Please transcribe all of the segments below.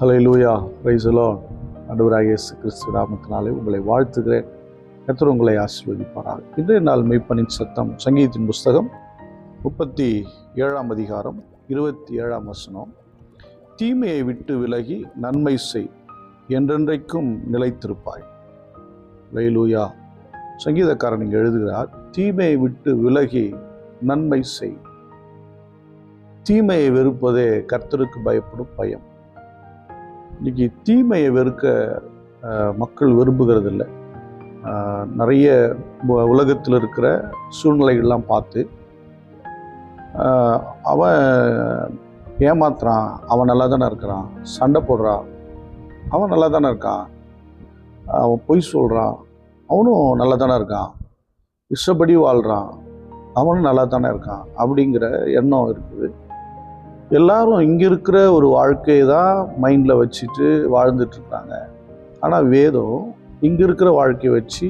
Hallelujah, praise the Lord. ஆண்டவராகிய இயேசு கிறிஸ்து நாமத்தினாலே உங்களை வாழ்த்துகிறேன். கர்த்தர் உங்களை ஆசீர்வதிப்பாராக. இன்றைய நாள் மெய்ப்பனின் சத்தம் சங்கீதத்தின் புஸ்தகம் 37ஆம் அதிகாரம் 27ஆம் வசனம். தீமையை விட்டு விலகி நன்மை செய், என்றென்றைக்கும் நிலைத்திருப்பாய். ஹல்லேலூயா. சங்கீதக்காரன் இங்கே எழுதுகிறார், தீமையை விட்டு விலகி நன்மை செய். தீமையை வெறுப்பதே கர்த்தருக்கு பயப்படும் பயம். இன்னைக்கு தீமையை வெறுக்க மக்கள் விரும்புகிறது இல்லை. நிறைய உலகத்தில் இருக்கிற சூழ்நிலைகள்லாம் பார்த்து அவன் ஏமாத்துறான், அவன் நல்லா தானே இருக்கிறான், சண்டை போடுறான், அவன் நல்லா தானே இருக்கான், அவன் பொய் சொல்கிறான், அவனும் நல்லா தானே இருக்கான், இஷ்டப்படி வாழ்கிறான், அவனும் நல்லா தானே இருக்கான் அப்படிங்கிற எண்ணம் இருக்குது. எல்லாரும் இங்கே இருக்கிற ஒரு வாழ்க்கையை தான் மைண்டில் வச்சுட்டு வாழ்ந்துட்டுருக்காங்க. ஆனால் வேதம் இங்கே இருக்கிற வாழ்க்கையை வச்சு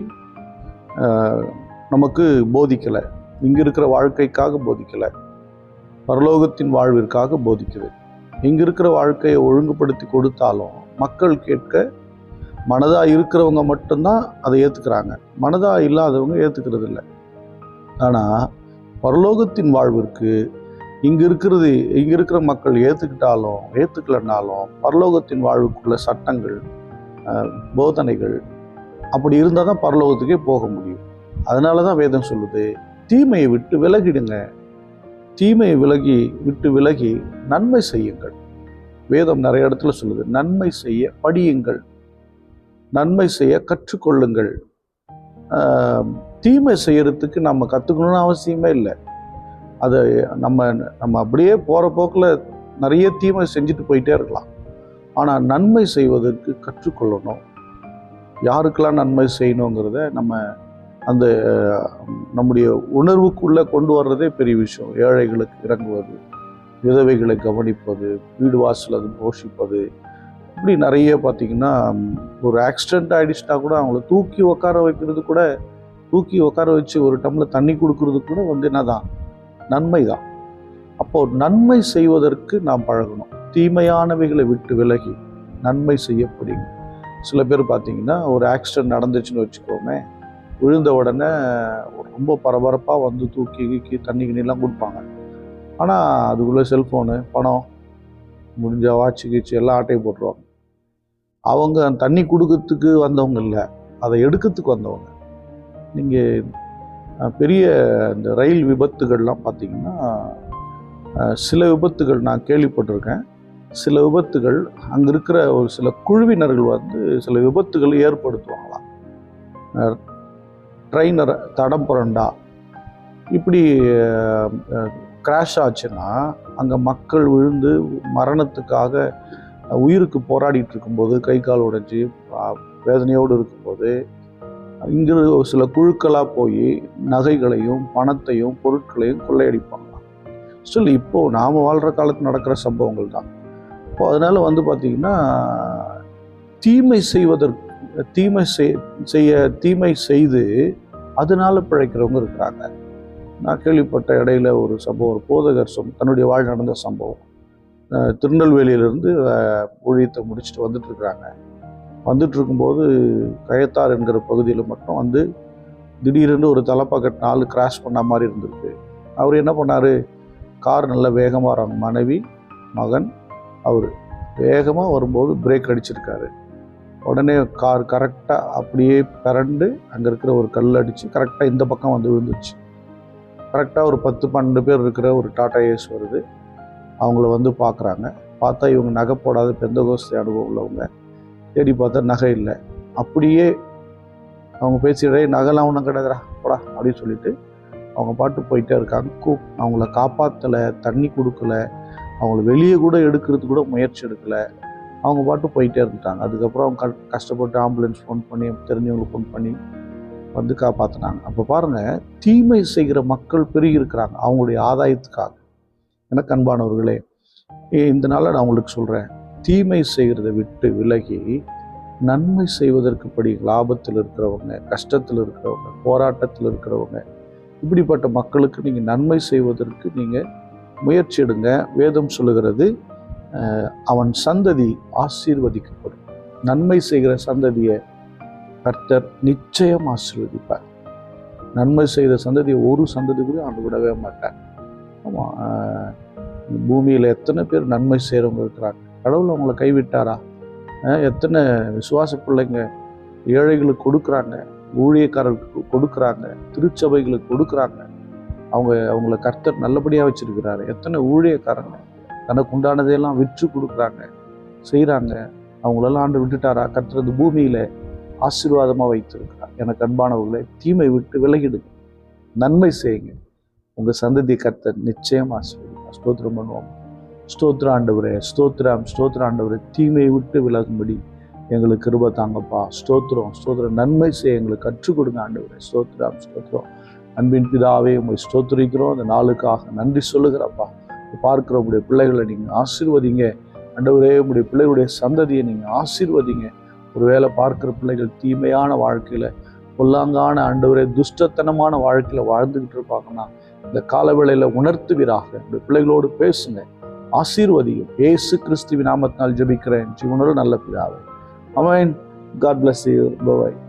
நமக்கு போதிக்கலை. இங்கே இருக்கிற வாழ்க்கைக்காக போதிக்கலை, பரலோகத்தின் வாழ்விற்காக போதிக்குது. இங்கே இருக்கிற வாழ்க்கையை ஒழுங்குபடுத்தி கொடுத்தாலும் மக்கள் கேட்க மனதாக இருக்கிறவங்க மட்டும்தான் அதை ஏற்றுக்கிறாங்க, மனதாக இல்லாதவங்க ஏற்றுக்கிறது இல்லை. ஆனால் பரலோகத்தின் வாழ்விற்கு இங்கே இருக்கிற மக்கள் ஏற்றுக்கலைன்னாலும் பரலோகத்தின் வாழ்வுக்குள்ள சட்டங்கள், போதனைகள் அப்படி இருந்தால் தான் பரலோகத்துக்கே போக முடியும். அதனால தான் வேதம் சொல்லுது, தீமையை விட்டு விலகிடுங்க, தீமையை விட்டு விலகி நன்மை செய்யுங்கள். வேதம் நிறைய இடத்துல சொல்லுது, நன்மை செய்ய படியுங்கள், நன்மை செய்ய கற்றுக்கொள்ளுங்கள். தீமை செய்யறதுக்கு நம்ம கற்றுக்கணும்னு அவசியமே இல்லை. அதை நம்ம அப்படியே போகிற போக்கில் நிறைய தீமை செஞ்சுட்டு போயிட்டே இருக்கலாம். ஆனால் நன்மை செய்வதற்கு கற்றுக்கொள்ளணும். யாருக்கெல்லாம் நன்மை செய்யணுங்கிறத நம்முடைய உணர்வுக்குள்ளே கொண்டு வர்றதே பெரிய விஷயம். ஏழைகளுக்கு இறங்குவது, விதவைகளை கவனிப்பது, வீடு வாசல் அது போஷிப்பது, இப்படி நிறைய பார்த்திங்கன்னா, ஒரு ஆக்சிடெண்ட் ஆகிடுச்சுன்னா கூட அவங்கள தூக்கி உட்கார வச்சு ஒரு டம்ளர் தண்ணி கொடுக்கறது கூட என்னதான் நன்மை தான். அப்போது நன்மை செய்வதற்கு நாம் பழகணும். தீமையானவைகளை விட்டு விலகி நன்மை செய்யப்படுங்க. சில பேர் பார்த்திங்கன்னா, ஒரு ஆக்சிடெண்ட் நடந்துச்சுன்னு வச்சுக்கோமே, விழுந்த உடனே ரொம்ப பரபரப்பாக வந்து தூக்கி தண்ணி கிண்ணிலாம் கொடுப்பாங்க. ஆனால் அதுக்குள்ளே செல்ஃபோனு, பணம், முடிஞ்ச வாட்சி கீச்சு எல்லாம் ஆட்டையை போட்டுருவாங்க. அவங்க தண்ணி கொடுக்கறதுக்கு வந்தவங்க இல்லை, அதை எடுக்கிறதுக்கு வந்தவங்க. நீங்கள் பெரிய இந்த ரயில் விபத்துகள்லாம் பார்த்திங்கன்னா, சில விபத்துகள் நான் கேள்விப்பட்டிருக்கேன். சில விபத்துகள் அங்கே இருக்கிற ஒரு சில குழுவினர்கள் வந்து சில விபத்துகளை ஏற்படுத்துவாங்களாம். ட்ரெயினரை தடம் புரண்டா இப்படி கிராஷ் ஆச்சுன்னா அங்கே மக்கள் விழுந்து மரணத்துக்காக உயிருக்கு போராடிட்டு இருக்கும்போது, கை கால் உடைஞ்சி வேதனையோடு இருக்கும்போது, இங்கே சில குழுக்களாக போய் நகைகளையும் பணத்தையும் பொருட்களையும் கொள்ளையடிப்பாங்களாம். ஸ்டில் இப்போது நாம் வாழ்கிற காலத்தில் நடக்கிற சம்பவங்கள் தான். இப்போ அதனால் பார்த்திங்கன்னா, தீமை செய்து அதனால பிழைக்கிறவங்க இருக்கிறாங்க. நான் கேள்விப்பட்ட இடையில ஒரு சம்பவம், ஒரு போதகர் தன்னுடைய வாழ் நடந்த சம்பவம். திருநெல்வேலியிலேருந்து ஊழியத்தை முடிச்சுட்டு வந்துட்டு இருக்கும்போது கயத்தார் என்கிற பகுதியில் மட்டும் திடீரென்று ஒரு தலைப்பாக்கெட் 4 கிராஷ் பண்ண மாதிரி இருந்திருக்கு. அவர் என்ன பண்ணார், கார் நல்லா வேகமாக வராங்க, மனைவி மகன், அவர் வேகமாக வரும்போது பிரேக் அடிச்சிருக்காரு. உடனே கார் கரெக்டாக அப்படியே பிறண்டு அங்கே இருக்கிற ஒரு கல் அடித்து கரெக்டாக இந்த பக்கம் விழுந்துச்சு. கரெக்டாக ஒரு 10-12 பேர் இருக்கிற ஒரு டாடா ஏஸ் வருது. அவங்கள பார்க்குறாங்க. பார்த்தா இவங்க நகை போடாத பெந்தகோஸ்தே அனுபவம் உள்ளவங்க. தேடி பார்த்தா நகை இல்லை. அப்படியே அவங்க பேசிடுறே, நகைலாம் ஒன்றும் கிடையாதுடா போடா அப்படின்னு சொல்லிட்டு அவங்க பாட்டு போயிட்டே இருக்காங்க. அவங்கள காப்பாற்றலை, தண்ணி கொடுக்கலை, அவங்கள வெளியே கூட எடுக்கிறதுக்கு கூட முயற்சி எடுக்கலை. அவங்க பாட்டு போயிட்டே இருந்துட்டாங்க. அதுக்கப்புறம் அவங்க கஷ்டப்பட்டு ஆம்புலன்ஸ் ஃபோன் பண்ணி, தெரிஞ்சவங்களுக்கு ஃபோன் பண்ணி காப்பாற்றினாங்க. அப்போ பாருங்கள், தீமை செய்கிற மக்கள் பெருகி இருக்கிறாங்க அவங்களுடைய ஆதாயத்துக்காக. எனக்கு அன்பானவர்களே, இந்த நாளில் நான் உங்களுக்கு சொல்கிறேன், தீமை செய்கிறத விட்டு விலகி நன்மை செய்வதற்கு படி. லாபத்தில் இருக்கிறவங்க, கஷ்டத்தில் இருக்கிறவங்க, போராட்டத்தில் இருக்கிறவங்க, இப்படிப்பட்ட மக்களுக்கு நீங்கள் நன்மை செய்வதற்கு நீங்கள் முயற்சி எடுங்க. வேதம் சொல்லுகிறது, அவன் சந்ததி ஆசீர்வதிக்கப்படும். நன்மை செய்கிற சந்ததியை கர்த்தர் நிச்சயம் ஆசீர்வதிப்பார். நன்மை செய்த சந்ததியை ஒரு சந்ததி கூட ஆண்டு விடவே மாட்டார். ஆமாம், பூமியில் எத்தனை பேர் நன்மை செய்கிறவங்க இருக்கிறாங்க. கடவுள் அவங்கள கைவிட்டாரா? எத்தனை விசுவாச பிள்ளைங்க ஏழைகளுக்கு கொடுக்குறாங்க, ஊழியக்காரர்களுக்கு கொடுக்குறாங்க, திருச்சபைகளுக்கு கொடுக்குறாங்க. அவங்கள கர்த்தர் நல்லபடியாக வச்சிருக்கிறாரு. எத்தனை ஊழியக்காரங்க தனக்கு உண்டானதையெல்லாம் விற்று கொடுக்குறாங்க, செய்கிறாங்க. அவங்களெல்லாம் ஆண்டு விட்டுட்டாரா? கர்த்தர் இந்த பூமியில் ஆசீர்வாதமாக வைத்திருக்கிறார். எனக்கு அன்பானவர்களே, தீமை விட்டு விலகிடுங்க, நன்மை செய்யுங்க. உங்கள் சந்ததியை கர்த்தர் நிச்சயம் ஆசீர்வதிப்பார். ஸ்தோத்திரம் பண்ணுவோம். ஸ்தோத்திர ஆண்டவரே, ஸ்தோத்திர ஆண்டவரே, தீமையை விட்டு விலகும்படி எங்களுக்கு கிருபை தாங்கப்பா. ஸ்தோத்திரம் நன்மை செய்ய எங்களுக்கு கற்றுக் கொடுங்க ஆண்டவரே. ஸ்தோத்திரம். அன்பின் பிதாவே, உங்களை ஸ்தோத்திரிக்கிறோம். அந்த நாளுக்காக நன்றி சொல்லுகிறப்பா. பார்க்கிற உங்களுடைய பிள்ளைகளை நீங்கள் ஆசீர்வதிங்க ஆண்டவரே. உங்களுடைய பிள்ளைகளுடைய சந்ததியை நீங்கள் ஆசீர்வதிங்க. ஒருவேளை பார்க்கிற பிள்ளைகள் தீமையான வாழ்க்கையில், பொல்லாங்கான ஆண்டவரே, துஷ்டத்தனமான வாழ்க்கையில் வாழ்ந்துக்கிட்டு இருப்பாங்கன்னா இந்த காலவேளையில் உணர்த்துவீராக. உங்களுடைய பிள்ளைகளோடு பேசுங்க, ஆசீர்வதியும். இயேசு கிறிஸ்துவின் நாமத்தினால் ஜெபிக்கிறேன் ஜீவனோடு நல்ல பிதாவே. ஆமென். God bless you. Bye-bye.